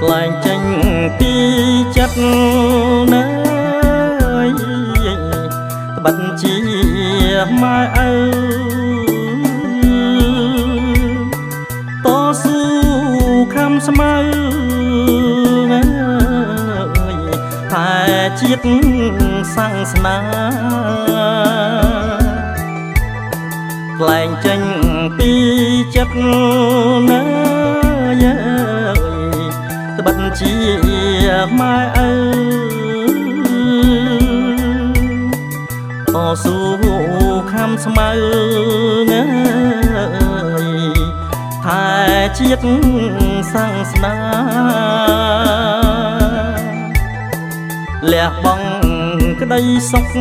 ក្លែងចេញពីចិត្តណាយត្បិតជាម៉ែឪតស៊ូខំស្មៅតែជាតិសាំងស្នាក្លែងចេញពីចិត្តណាយត្បិតជាម៉ែឪតស៊ូខំស្មៅតែជាតិសាំងស្នាលះបង់ក្តីសុខ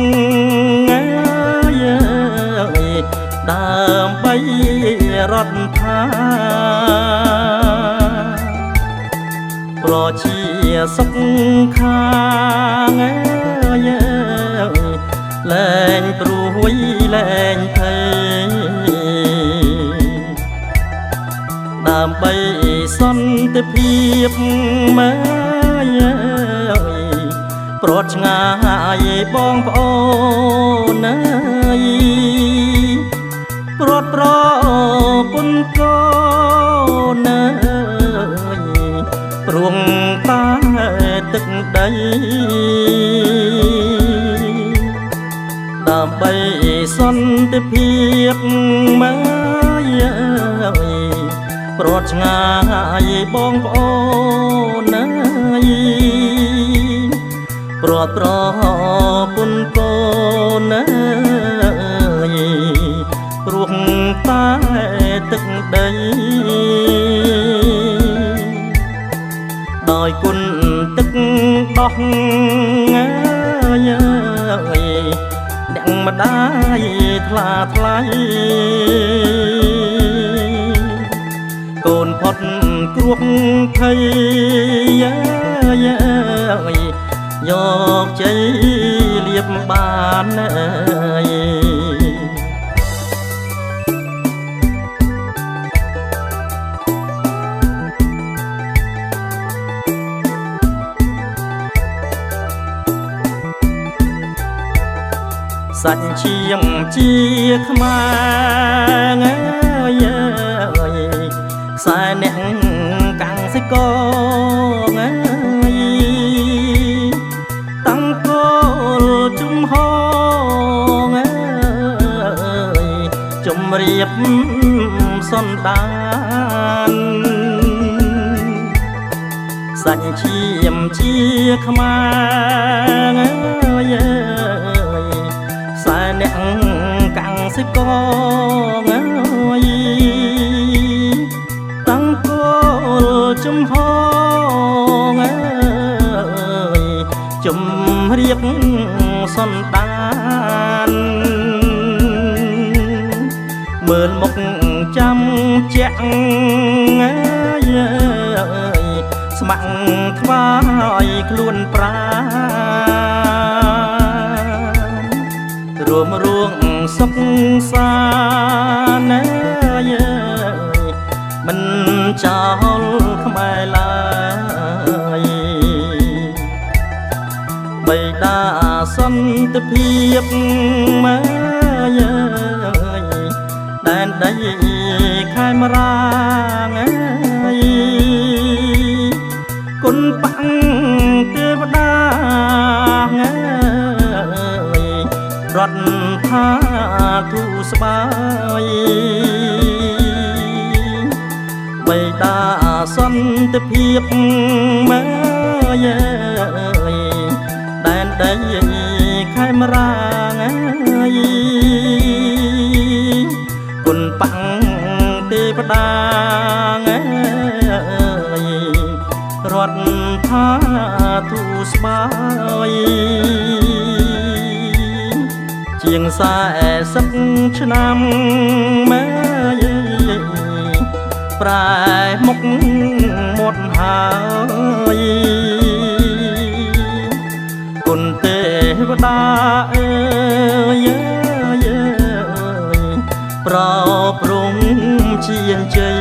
ដើម្បីរដ្ឋាប្រជាសុខខាងលែងព្រួយលែងភ័យដើម្បីសន្តិភាពម៉ែប្រត់ឆ្ងាយបងប្អូនណាយប្រត់ប្រពន្ធកូនណាយព្រួងតែទឹកដីដើម្បីសន្តិភាពម៉ែប្រត់ឆ្ងាយបងប្អូនណាយប្រត់ប្រពន្ធកូនណាយព្រោះតែទឹកដីដោយគុណទឹកដោះអ្នកម្ដាយថ្លាថ្លៃកូនផុតគ្រោះភ័យយកជ័យលៀបបានសាច់ឈាមជាខ្មែរខ្សែអ្នកកាំងសិកតាំងគោលជំហងជំរាបសន្តានសាច់ឈាមជាខ្មែរខ្សែអ្នកកាំងសិកតាំងគោលជំហងជំរាបសន្តានមើលមុខចាំជាក់ស្ម័គ្រថ្វាយខ្លួនប្រារួមរួងសុខសាន្តមិនចោលខ្មែរឡើយបិតាសន្តិភាពម៉ែដែនដីខេមរាងគុណបាំងទេវតារដ្ឋាធុស្បាយ បិតាសន្តិភាពម៉ែដែនដីខេមរាងគុណបាំងទេវតារដ្ឋាធុស្បាយជាង40ឆ្នាំម៉ែប្រែមុខមុតហើយគុណទេវតាអើយប្រព្រំជាជ័យ